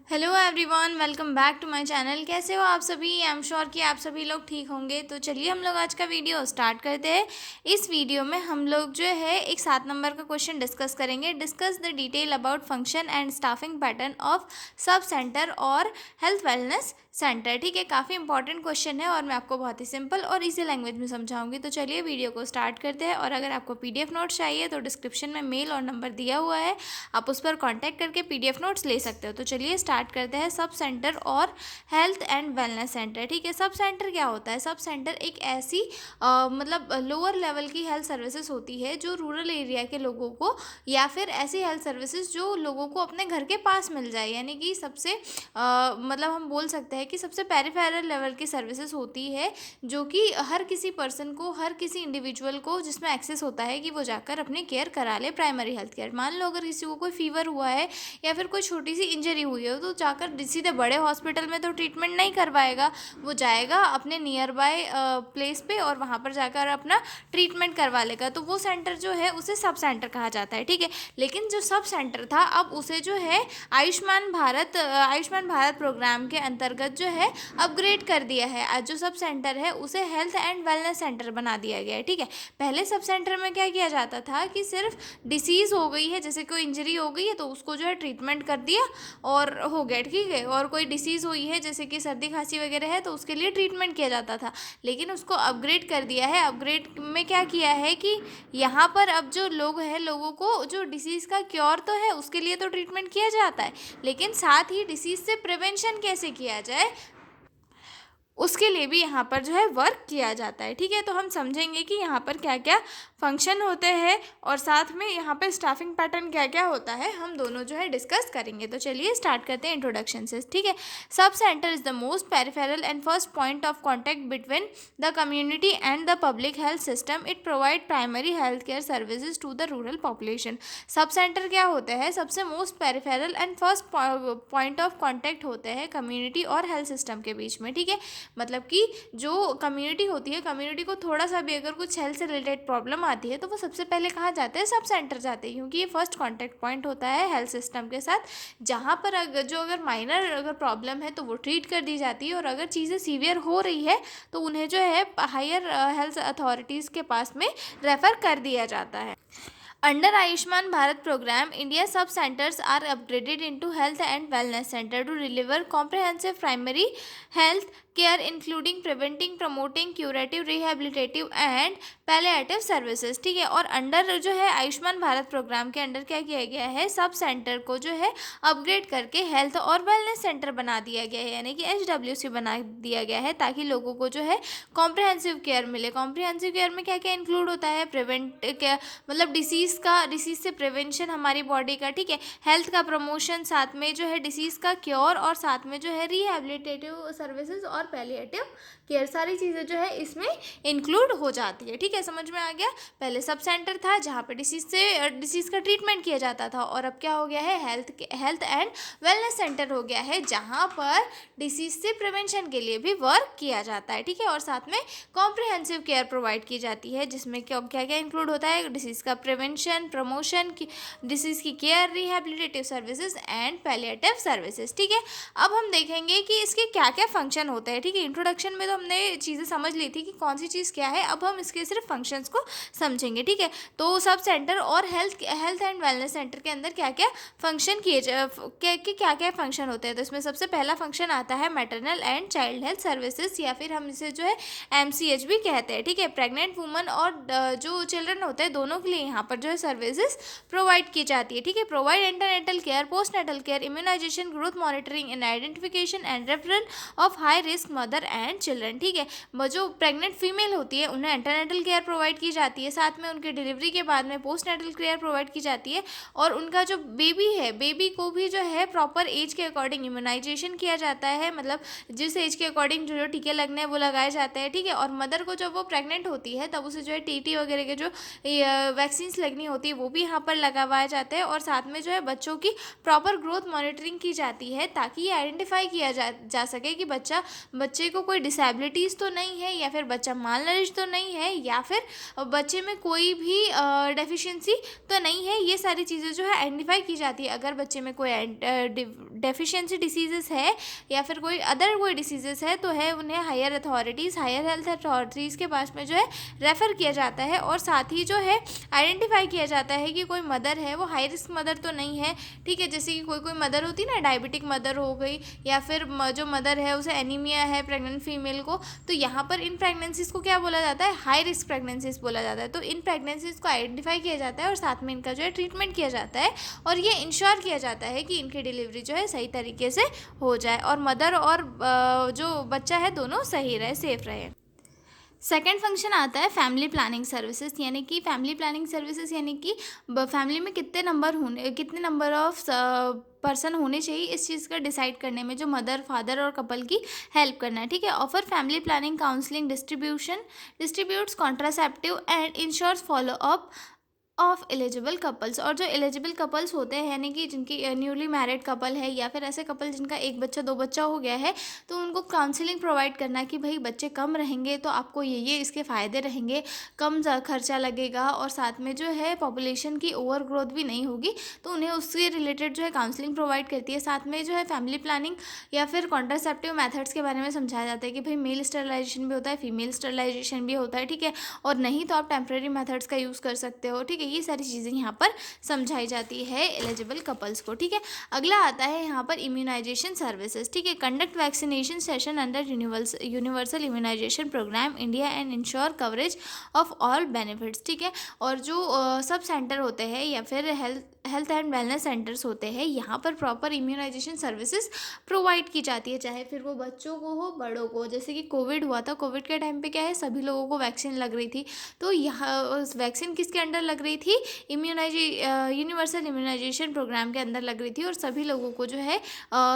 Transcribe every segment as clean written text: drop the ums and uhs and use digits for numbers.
Hello everyone, welcome back to my channel. कैसे हो आप सभी? आई एम श्योर कि आप सभी लोग ठीक होंगे। तो चलिए हम लोग आज का वीडियो स्टार्ट करते हैं। इस वीडियो में हम लोग जो है एक 7 नंबर का क्वेश्चन डिस्कस करेंगे। Discuss the detail about function and staffing pattern of sub centre और हेल्थ वेलनेस सेंटर। ठीक है, काफ़ी इंपॉर्टेंट क्वेश्चन है और मैं आपको बहुत ही सिंपल और इजी लैंग्वेज में समझाऊंगी। तो चलिए वीडियो को स्टार्ट करते हैं। और अगर आपको पीडीएफ नोट्स चाहिए तो डिस्क्रिप्शन में मेल और नंबर दिया हुआ है, आप उस पर कांटेक्ट करके पीडीएफ नोट्स ले सकते हो। तो चलिए स्टार्ट करते हैं। सब सेंटर और हेल्थ एंड वेलनेस सेंटर। ठीक है, सब सेंटर क्या होता है? सब सेंटर एक ऐसी मतलब लोअर लेवल की हेल्थ सर्विसेज होती है जो रूरल एरिया के लोगों को, या फिर ऐसी हेल्थ सर्विसेज जो लोगों को अपने घर के पास मिल जाए, यानी कि सबसे मतलब हम बोल सकते हैं कि सबसे पेरिफेरल लेवल की सर्विसेज होती है, जो कि हर किसी पर्सन को, हर किसी इंडिविजुअल को जिसमें एक्सेस होता है कि वो जाकर अपनी केयर करा ले। प्राइमरी हेल्थ केयर, मान लो अगर किसी को कोई फीवर हुआ है या फिर कोई छोटी सी इंजरी हुई है तो जाकर सीधे बड़े हॉस्पिटल में तो ट्रीटमेंट नहीं करवाएगा, वो जाएगा अपने नियर बाय प्लेस पे और वहाँ पर जाकर अपना ट्रीटमेंट करवा लेगा। तो वो सेंटर जो है उसे सब सेंटर कहा जाता है। ठीक है, लेकिन जो सब सेंटर था अब उसे जो है आयुष्मान भारत प्रोग्राम के अंतर्गत जो है अपग्रेड कर दिया है। आज जो सब सेंटर है उसे हेल्थ एंड वेलनेस सेंटर बना दिया गया है। ठीक है, पहले सब सेंटर में क्या किया जाता था कि सिर्फ डिसीज़ हो गई है, जैसे कोई इंजरी हो गई है तो उसको जो है ट्रीटमेंट कर दिया और हो गया। ठीक है, और कोई डिसीज़ हुई है जैसे कि सर्दी खांसी वगैरह है तो उसके लिए ट्रीटमेंट किया जाता था। लेकिन उसको अपग्रेड कर दिया है। अपग्रेड में क्या किया है कि यहाँ पर अब जो लोग हैं, लोगों को जो डिसीज़ का क्योर तो है उसके लिए तो ट्रीटमेंट किया जाता है, लेकिन साथ ही डिसीज़ से प्रिवेंशन कैसे किया जाए उसके लिए भी यहाँ पर जो है वर्क किया जाता है। ठीक है, तो हम समझेंगे कि यहाँ पर क्या क्या फंक्शन होते हैं और साथ में यहाँ पर स्टाफिंग पैटर्न क्या क्या होता है, हम दोनों जो है डिस्कस करेंगे। तो चलिए स्टार्ट करते हैं इंट्रोडक्शन से। ठीक है, sub centre is the most peripheral and first point of contact between the community and the public health system. It provide primary health care services to the rural population. Sub centre क्या होते हैं? सबसे most peripheral and first point of contact होते हैं community और health system के बीच में। ठीक है, मतलब कि जो कम्युनिटी होती है, कम्युनिटी को थोड़ा सा भी अगर कुछ हेल्थ से रिलेटेड प्रॉब्लम आती है तो वो सबसे पहले कहाँ जाते हैं? सब सेंटर जाते हैं, क्योंकि ये फर्स्ट कांटेक्ट पॉइंट होता है हेल्थ सिस्टम के साथ, जहाँ पर अगर माइनर अगर प्रॉब्लम है तो वो ट्रीट कर दी जाती है, और अगर चीज़ें सीवियर हो रही है तो उन्हें जो है हायर हेल्थ अथॉरिटीज़ के पास में रेफ़र कर दिया जाता है। Under Ayushman Bharat program, India sub centers are upgraded into health and wellness center to deliver comprehensive primary health care including preventing, promoting, curative, rehabilitative and palliative services. ठीक है, और under जो है आयुष्मान भारत प्रोग्राम के अंडर क्या किया गया है? सब सेंटर को जो है अपग्रेड करके हेल्थ और वेलनेस सेंटर बना दिया गया है, यानी कि HWC बना दिया गया है, ताकि लोगों को जो है कॉम्प्रिहेंसिव केयर मिले। कॉम्प्रिहेंसिव केयर में क्या क्या इंक्लूड होता है? प्रिवेंट केयर, मतलब डिसीज़ से प्रिवेंशन हमारी बॉडी का। ठीक है, हेल्थ का प्रमोशन, साथ में जो है डिसीज़ का क्योर, और साथ में जो है रिहेबिलिटेटिव सर्विसेज और पैलिएटिव केयर, सारी चीज़ें जो है इसमें इंक्लूड हो जाती है। ठीक है, समझ में आ गया? पहले सब सेंटर था जहाँ पे डिसीज़ का ट्रीटमेंट किया जाता था, और अब क्या हो गया है? हेल्थ एंड वेलनेस सेंटर हो गया है, जहाँ पर डिसीज़ से प्रिवेंशन के लिए भी वर्क किया जाता है। ठीक है, और साथ में कॉम्प्रिहेंसिव केयर प्रोवाइड की जाती है, जिसमें क्या क्या इंक्लूड होता है? डिसीज़ का प्रिवेंशन, प्रमोशन की, डिसीज़ की care, rehabilitative services and palliative services. ठीक है, अब हम देखेंगे कि इसके क्या क्या फंक्शन होते हैं। ठीक है, इंट्रोडक्शन में तो हमने चीज़ें समझ ली थी कि कौन सी चीज़ क्या है, अब हम इसके सिर्फ फंक्शंस को समझेंगे। ठीक है, तो सब सेंटर और हेल्थ एंड वेलनेस सेंटर के अंदर क्या क्या फंक्शन क्या क्या फंक्शन होते हैं? तो इसमें सबसे पहला फंक्शन आता है maternal and child health services, या फिर हम इसे जो है MCH भी कहते हैं। ठीक है, प्रेग्नेंट वुमन और जो चिल्ड्रन होते हैं दोनों के लिए यहाँ पर जो है सर्विसेज प्रोवाइड की जाती है। ठीक है, provide antenatal care, postnatal care, immunisation, growth monitoring and identification and referral of high risk mother and children. ठीक है, जो प्रेग्नेंट फीमेल होती है उन्हें एंटरनेटल केयर प्रोवाइड की जाती है, साथ में उनके डिलीवरी के बाद में पोस्ट नेटल केयर प्रोवाइड की जाती है, और उनका जो बेबी है, बेबी को भी जो है प्रॉपर एज के अकॉर्डिंग इम्यूनाइजेशन किया जाता है, मतलब जिस एज के अकॉर्डिंग जो टीके लगने हैं वो लगाए जाते हैं। ठीक है, और मदर को जब वो प्रेग्नेंट होती है तब उसे जो है TT वगैरह के जो वैक्सीन्स लगनी होती है वो भी यहाँ पर लगवाए जाते हैं, और साथ में जो है बच्चों की प्रॉपर ग्रोथ मॉनिटरिंग की जाती है, ताकि ये आइडेंटिफाई किया जा सके कि बच्चा बच्चे को कोई डिसेबिलिटीज़ तो नहीं है, या फिर बच्चा माल नरिश तो नहीं है, या फिर बच्चे में कोई भी डेफिशिएंसी तो नहीं है। ये सारी चीज़ें जो है आइडेंटिफाई की जाती है। अगर बच्चे में कोई डेफिशिएंसी डिसीजेस है या फिर कोई अदर कोई डिसीजेस है तो है उन्हें हायर हेल्थ अथॉरिटीज़ के पास में जो है रेफ़र किया जाता है। और साथ ही जो है आइडेंटिफाई किया जाता है कि कोई मदर है वो हाई रिस्क मदर तो नहीं है, ठीक है। जैसे कि कोई कोई मदर होती है ना, डायबिटिक मदर हो गई, या फिर जो मदर है उसे एनीमिया है प्रेग्नेंट फीमेल को, तो यहाँ पर इन प्रेगनेंसीज़ को क्या बोला जाता है, हाई रिस्क प्रेगनेंसीज बोला जाता है। तो इन प्रेगनेंसीज़ को आइडेंटिफाई किया जाता है और साथ में इनका जो है ट्रीटमेंट किया जाता है, और ये इंश्योर किया जाता है कि इनकी डिलीवरी जो है सही तरीके से हो जाए और मदर और जो बच्चा है दोनों सही रहे, सेफ रहे। सेकेंड फंक्शन आता है फैमिली प्लानिंग सर्विसेज, यानी कि फैमिली प्लानिंग सर्विसेज यानी कि फैमिली में कितने नंबर ऑफ पर्सन होने चाहिए, इस चीज़ का डिसाइड करने में जो मदर फादर और कपल की हेल्प करना है, ठीक है। Offer family planning counselling distributes contraceptive and ensures follow up of eligible couples. और जो एलिजिबल कपल्स होते हैं यानी कि जिनकी न्यूली मैरिड कपल है या फिर ऐसे कपल जिनका एक बच्चा दो बच्चा हो गया है, तो उनको काउंसलिंग प्रोवाइड करना कि भाई बच्चे कम रहेंगे तो आपको ये इसके फ़ायदे रहेंगे, कम खर्चा लगेगा और साथ में जो है पॉपुलेशन की ओवर ग्रोथ भी नहीं होगी, तो उन्हें उससे रिलेटेड जो है काउंसलिंग प्रोवाइड करती है। साथ में जो है फैमिली प्लानिंग या फिर कॉन्ट्रासेप्टिव मेथड्स के बारे में समझाया जाता है कि भाई मेल स्टरलाइजेशन भी होता है, फीमेल स्टरलाइजेशन भी होता है, ठीक है। और नहीं तो आप टेम्प्रेरी मेथड्स का यूज़ कर सकते हो, ठीक है। ये सारी चीज़ें यहाँ पर समझाई जाती है एलिजिबल कपल्स को, ठीक है। अगला आता है यहाँ पर इम्यूनाइजेशन सर्विसेज, ठीक है। Conduct vaccination session under universal immunisation programme India and ensure coverage of all benefits, ठीक है। और जो सब सेंटर होते हैं या फिर हेल्थ एंड वेलनेस सेंटर्स होते हैं, यहाँ पर प्रॉपर इम्यूनाइजेशन सर्विसेज प्रोवाइड की जाती है, चाहे फिर वो बच्चों को हो बड़ों को। जैसे कि कोविड हुआ था, कोविड के टाइम पे क्या है सभी लोगों को वैक्सीन लग रही थी, तो यहाँ वैक्सीन किसके अंडर लग रही थी, यूनिवर्सल इम्यूनाइजेशन प्रोग्राम के अंदर लग रही थी, और सभी लोगों को जो है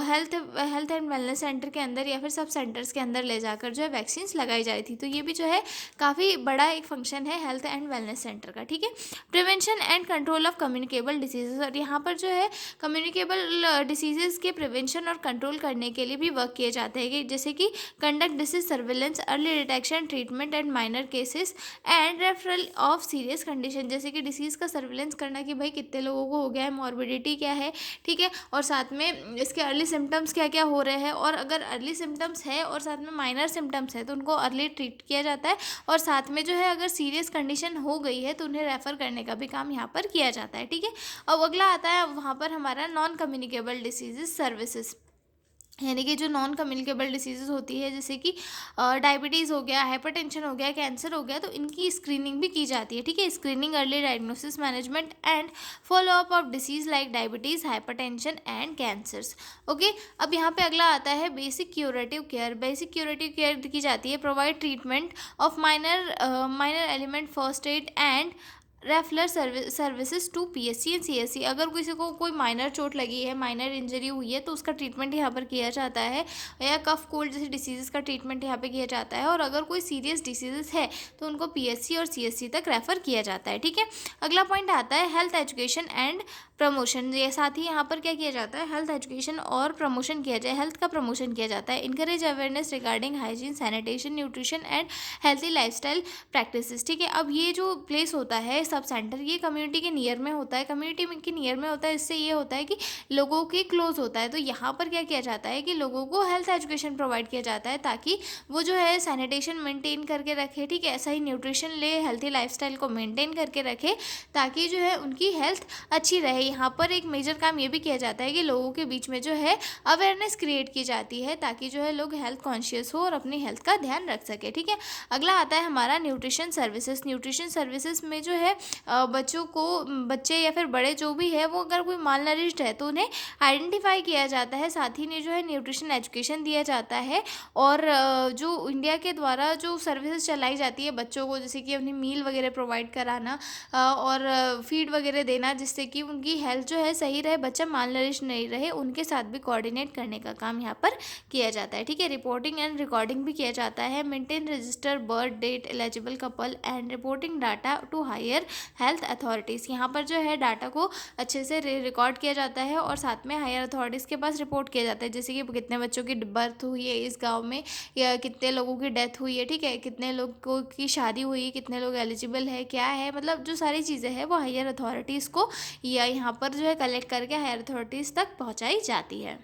हेल्थ एंड वेलनेस सेंटर के अंदर या फिर सब सेंटर्स के अंदर ले जाकर जो है वैक्सीन लगाई जा रही थी। तो ये भी जो है काफ़ी बड़ा एक फंक्शन है हेल्थ एंड वेलनेस सेंटर का, ठीक है। Prevention and control of communicable diseases, और यहाँ पर जो है कम्युनिकेबल डिसीजेज के प्रिवेंशन और कंट्रोल करने के लिए भी वर्क किए जाते हैं, कि जैसे कि conduct disease surveillance, early detection, treatment and minor cases and referral of serious condition. जैसे कि डिसीज़ का सर्विलेंस करना कि भाई कितने लोगों को हो गया है, मॉर्बिडिटी क्या है, ठीक है, और साथ में इसके अर्ली सिम्टम्स क्या क्या हो रहे हैं, और अगर अर्ली सिम्टम्स है और साथ में माइनर सिम्टम्स है तो उनको अर्ली ट्रीट किया जाता है, और साथ में जो है अगर सीरियस कंडीशन हो गई है तो उन्हें रेफ़र करने का भी काम यहाँ पर किया जाता है, ठीक है। अब अगला आता है वहाँ पर हमारा नॉन कम्युनिकेबल डिसीजेज सर्विसेज, यानी कि जो नॉन कम्युनिकेबल डिसीजेज होती है जैसे कि डायबिटीज़ हो गया, हाइपरटेंशन हो गया, कैंसर हो गया, तो इनकी स्क्रीनिंग भी की जाती है, ठीक है। Screening, early diagnosis, management and follow up of disease like diabetes, hypertension and cancers, okay. अब यहाँ पे अगला आता है basic curative care. Basic curative care की जाती है provide treatment of minor element, first aid and referral services to PSC and CSC. अगर किसी को कोई माइनर चोट लगी है, माइनर इंजरी हुई है, तो उसका ट्रीटमेंट यहाँ पर किया जाता है, या कफ कोल्ड जैसे डिसीज़ का ट्रीटमेंट यहाँ पे किया जाता है, और अगर कोई सीरियस डिसीज़ है तो उनको पीएससी और सीएससी तक रेफ़र किया जाता है, ठीक है। अगला पॉइंट आता है हेल्थ एजुकेशन एंड प्रमोशन। ये साथ ही यहाँ पर क्या किया जाता है, हेल्थ एजुकेशन और प्रमोशन किया जाए, हेल्थ का प्रमोशन किया जाता है। Encourage awareness regarding hygiene, sanitation, nutrition and healthy lifestyle practices, ठीक है। अब ये जो प्लेस होता है सब सेंटर, ये कम्युनिटी के नियर में होता है, कम्युनिटी के नियर में होता है, इससे ये होता है कि लोगों के क्लोज होता है। तो यहाँ पर क्या किया जाता है कि लोगों को हेल्थ एजुकेशन प्रोवाइड किया जाता है ताकि वो जो है सैनिटेशन मेंटेन करके रखे, ठीक है, ऐसा ही न्यूट्रिशन ले, हेल्थी लाइफस्टाइल को मेंटेन करके रखे ताकि जो है उनकी हेल्थ अच्छी रहे। यहाँ पर एक मेजर काम ये भी किया जाता है कि लोगों के बीच में जो है अवेयरनेस क्रिएट की जाती है ताकि जो है लोग हेल्थ कॉन्शियस हो और अपनी हेल्थ का ध्यान रख सके, ठीक है। अगला आता है हमारा न्यूट्रिशन सर्विसेज। न्यूट्रिशन सर्विसेज में जो है बच्चों को, बच्चे या फिर बड़े जो भी है वो अगर कोई माल नरिश्ड है तो उन्हें आइडेंटिफाई किया जाता है, साथ ही में जो है न्यूट्रिशन एजुकेशन दिया जाता है। और जो इंडिया के द्वारा जो सर्विसेज चलाई जाती है बच्चों को, जैसे कि अपनी मील वगैरह प्रोवाइड कराना और फीड वगैरह देना, जिससे कि उनकी हेल्थ जो है सही रहे, बच्चा माल नरिश नहीं रहे, उनके साथ भी कोऑर्डिनेट करने का काम यहाँ पर किया जाता है। ठीक है, रिपोर्टिंग एंड रिकॉर्डिंग भी किया जाता है। Maintain register birth date eligible couple and reporting data to higher health authorities. यहाँ पर जो है डाटा को अच्छे से रिकॉर्ड किया जाता है और साथ में हायर अथॉरिटीज़ के पास रिपोर्ट किया जाता है, जैसे कि कितने बच्चों की बर्थ हुई है इस गाँव में, या कितने लोगों की डेथ हुई है, ठीक है, कितने लोगों की शादी हुई है, कितने लोग एलिजिबल है, क्या है, मतलब जो सारी चीज़ें हैं वो हायर अथॉरिटीज़ को या यहाँ पर जो है कलेक्ट करके हायर अथॉरिटीज़ तक पहुँचाई जाती है।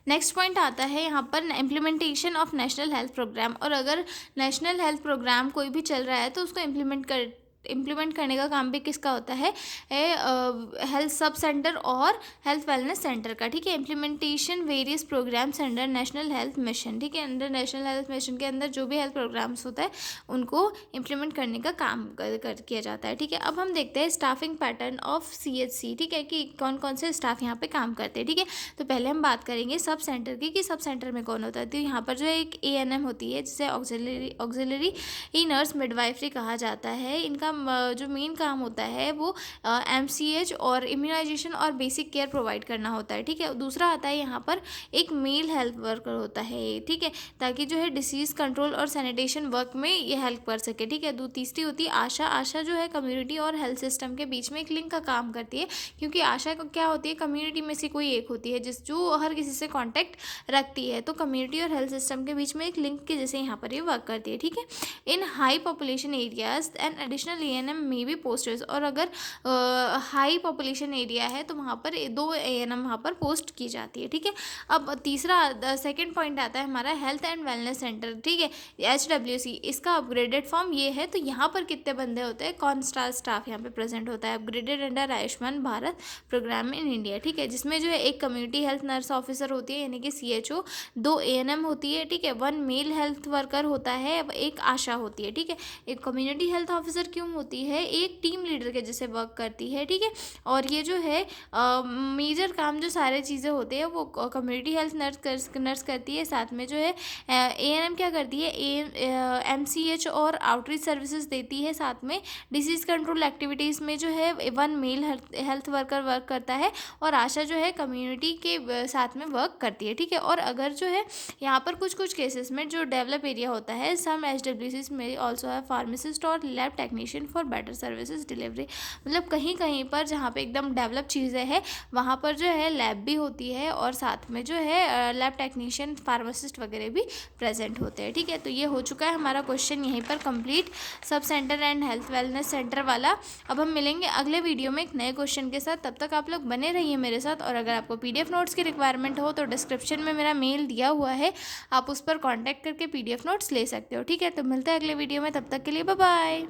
नेक्स्ट पॉइंट आता है यहाँ पर implementation of national health programme. और अगर नेशनल हेल्थ प्रोग्राम कोई भी चल रहा है तो उसको इम्प्लीमेंट करने का काम भी किसका होता है, हेल्थ सब सेंटर और हेल्थ वेलनेस सेंटर का। ठीक है, implementation various programmes under national health mission. ठीक है, अंडर नेशनल हेल्थ मिशन के अंदर जो भी हेल्थ प्रोग्राम्स होता है उनको इम्प्लीमेंट करने का काम किया जाता है। ठीक है, अब हम देखते हैं स्टाफिंग पैटर्न ऑफ CHC। ठीक है, कि कौन कौन से स्टाफ यहाँ पे काम करते हैं। ठीक है, तो पहले हम बात करेंगे सब सेंटर की, कि सब सेंटर में कौन होता है। तो यहाँ पर जो एक ANM होती है जिसे ऑक्सिलरी नर्स मिडवाइफरी कहा जाता है। इनका जो मेन काम होता है वो MCH और इम्यूनाइजेशन और बेसिक केयर प्रोवाइड करना होता है। ठीक है, दूसरा आता है यहाँ पर एक मेल हेल्थ वर्कर होता है। ठीक है, ताकि जो है डिसीज़ कंट्रोल और सैनिटेशन वर्क में ये हेल्प कर सके। ठीक है, तीसरी होती है आशा। आशा जो है कम्युनिटी और हेल्थ सिस्टम के बीच में एक लिंक का काम करती है, क्योंकि आशा को क्या होती है, कम्युनिटी में से कोई एक होती है जो हर किसी से कॉन्टैक्ट रखती है, तो कम्युनिटी और हेल्थ सिस्टम के बीच में एक लिंक के जैसे यहाँ पर ये वर्क करती है। ठीक है, इन high population areas and additional ANM में भी पोस्टर्स। और अगर हाई पॉपुलेशन एरिया है तो वहाँ पर 2 ANM वहाँ पर पोस्ट की जाती है। ठीक है, अब तीसरा सेकंड पॉइंट आता है हमारा हेल्थ एंड वेलनेस सेंटर। ठीक है, HWC, इसका अपग्रेडेड फॉर्म ये है। तो यहाँ पर कितने बंदे होते हैं, कौन स्टाफ यहाँ पे प्रेजेंट होता है, upgraded under Ayushman Bharat programme in India. ठीक है, जिसमें जो है एक कम्युनिटी हेल्थ नर्स ऑफिसर होती है यानी कि CHO, 2 ANM होती है। ठीक है, 1 मेल हेल्थ वर्कर होता है, एक आशा होती है। ठीक है, एक कम्युनिटी हेल्थ ऑफिसर क्यों होती है, एक टीम लीडर के जैसे वर्क करती है। ठीक है, और ये जो है मेजर काम जो सारे चीज़ें होते हैं वो कम्युनिटी हेल्थ नर्स करती है। साथ में जो है ANM क्या करती है, MCH और आउटरीच सर्विसेज देती है। साथ में डिसीज़ कंट्रोल एक्टिविटीज़ में जो है 1 मेल हेल्थ वर्कर वर्क करता है और आशा जो है कम्युनिटी के साथ में वर्क करती है। ठीक है, और अगर जो है यहाँ पर कुछ केसेस में जो डेवलप एरिया होता है, सम HWCs में ऑल्सो है फार्मासिस्ट और lab technician for better services delivery. मतलब कहीं कहीं पर जहाँ पे एकदम डेवलप चीज़ें हैं वहाँ पर जो है लैब भी होती है और साथ में जो है लैब टेक्नीशियन फार्मासिस्ट वगैरह भी प्रेजेंट होते हैं। ठीक है, तो ये हो चुका है हमारा क्वेश्चन यहीं पर complete, sub centre and health wellness centre वाला। अब हम मिलेंगे अगले वीडियो में एक नए क्वेश्चन के साथ, तब तक आप लोग बने रहिए मेरे साथ। और अगर आपको PDF नोट्स की रिक्वायरमेंट हो तो डिस्क्रिप्शन में मेरा मेल दिया हुआ है, आप उस पर कॉन्टैक्ट करके PDF नोट्स ले सकते हो। ठीक है, तो मिलते हैं अगले वीडियो में, तब तक के लिए बाय बाय।